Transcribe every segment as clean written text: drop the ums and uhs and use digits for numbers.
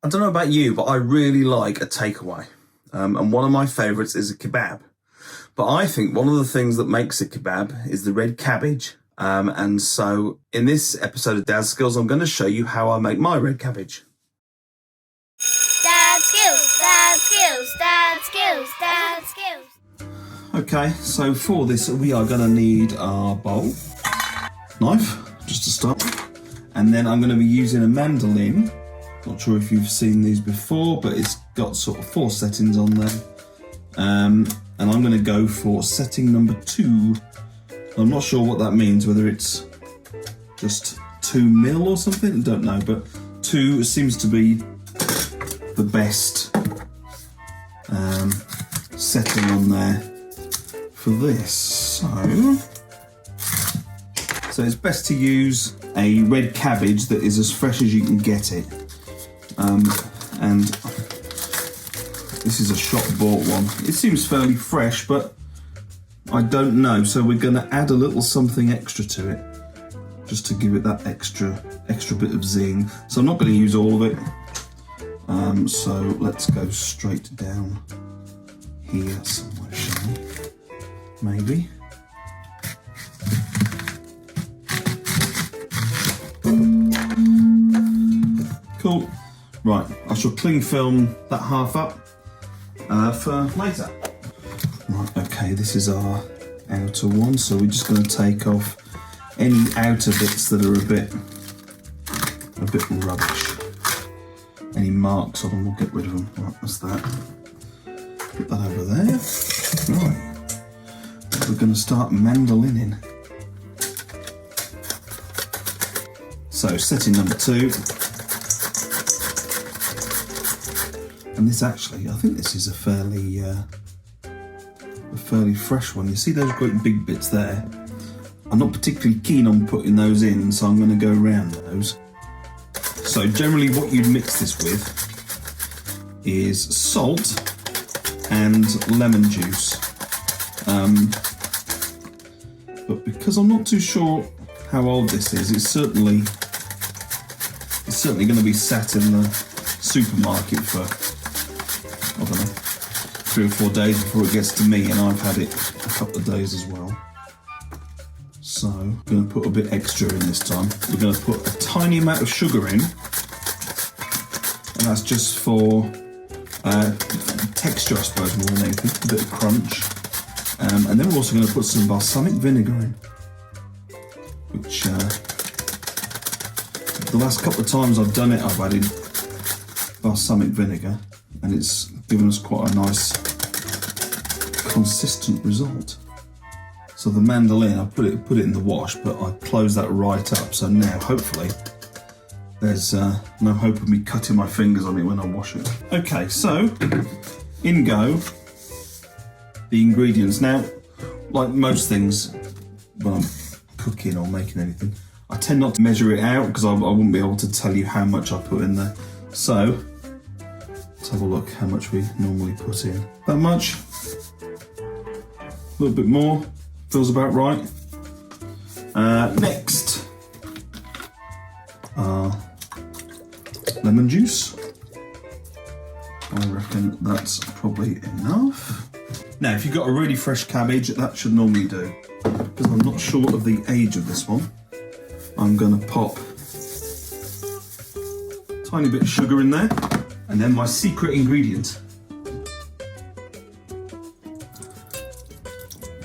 I don't know about you, but I really like a takeaway. And one of my favourites is a kebab. But I think one of the things that makes a kebab is the red cabbage. And so in this episode of Dadskillz, I'm going to show you how I make my red cabbage. Dadskillz, Dadskillz, Dadskillz, Dadskillz. Okay, so for this we are going to need our bowl, knife, just to start. And then I'm going to be using a mandolin. Not sure if you've seen these before, but it's got sort of 4 settings on there. And I'm going to go for setting number 2. I'm not sure what that means, whether it's just 2 mil or something, I don't know, but 2 seems to be the best setting on there for this. So it's best to use a red cabbage that is as fresh as you can get it. And this is a shop bought one. It seems fairly fresh, but I don't know. So we're going to add a little something extra to it, just to give it that extra bit of zing. So I'm not going to use all of it. So let's go straight down here somewhere, shall we? Maybe. Cool. Right, I shall cling film that half up for later. Right, okay, this is our outer one, so we're just going to take off any outer bits that are a bit rubbish. Any marks on them, we'll get rid of them. Right, that's that. Put that over there. Right, we're going to start mandolining. So, setting number 2. And this actually, I think this is a fairly fresh one. You see those great big bits there? I'm not particularly keen on putting those in, so I'm going to go around those. So generally what you'd mix this with is salt and lemon juice. But because I'm not too sure how old this is, it's certainly going to be sat in the supermarket for, I don't know, 3 or 4 days before it gets to me, and I've had it a couple of days as well. So I'm going to put a bit extra in this time. We're going to put a tiny amount of sugar in, and that's just for texture, I suppose, more than anything, a bit of crunch. And then we're also going to put some balsamic vinegar in, which the last couple of times I've done it, I've added balsamic vinegar, and it's given us quite a nice consistent result. So the mandolin, I put it in the wash, but I closed that right up, so now hopefully there's no hope of me cutting my fingers on it when I wash it. Okay, so in go the ingredients. Now, like most things when I'm cooking or making anything, I tend not to measure it out because I wouldn't be able to tell you how much I put in there. So let's have a look how much we normally put in. That much? A little bit more, feels about right. Next, lemon juice. I reckon that's probably enough. Now, if you've got a really fresh cabbage, that should normally do. Because I'm not sure of the age of this one, I'm going to pop a tiny bit of sugar in there, and then my secret ingredient.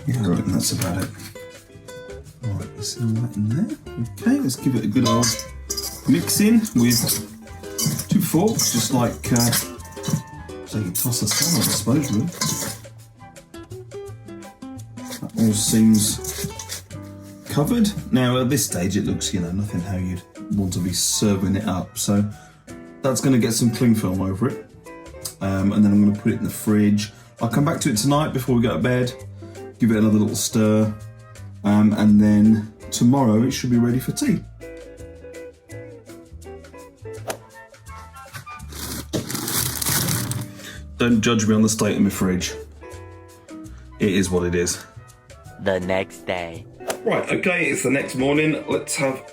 Yeah, right, and that's about it. Right, let's see all that in there. Okay, let's give it a good old mix in with 2 forks, just like so you toss a salad, I suppose, really. That all seems covered. Now at this stage it looks, nothing how you'd want to be serving it up, so that's going to get some cling film over it, and then I'm going to put it in the fridge. I'll come back to it tonight before we go to bed, give it another little stir, and then tomorrow it should be ready for tea. Don't judge me on the state of my fridge. It is what it is. The next day. Right, okay, it's the next morning. Let's have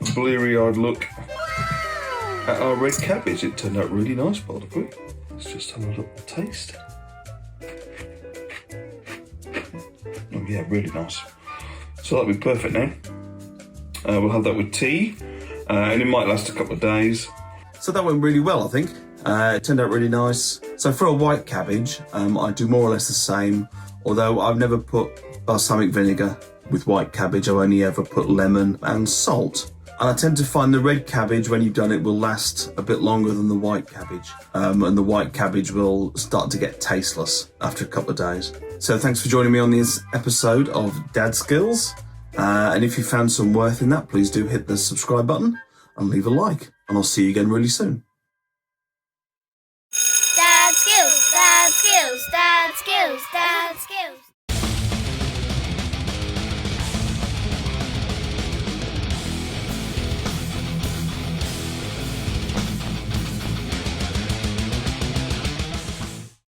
a bleary-eyed look at our red cabbage. It turned out really nice, by the way. Let's just have a little taste. Oh yeah, really nice. So that'll be perfect now. We'll have that with tea, and it might last a couple of days. So that went really well, I think. It turned out really nice. So for a white cabbage, I do more or less the same, although I've never put balsamic vinegar with white cabbage. I've only ever put lemon and salt. And I tend to find the red cabbage, when you've done it, will last a bit longer than the white cabbage. And the white cabbage will start to get tasteless after a couple of days. So thanks for joining me on this episode of Dadskillz. And if you found some worth in that, please do hit the subscribe button and leave a like. And I'll see you again really soon.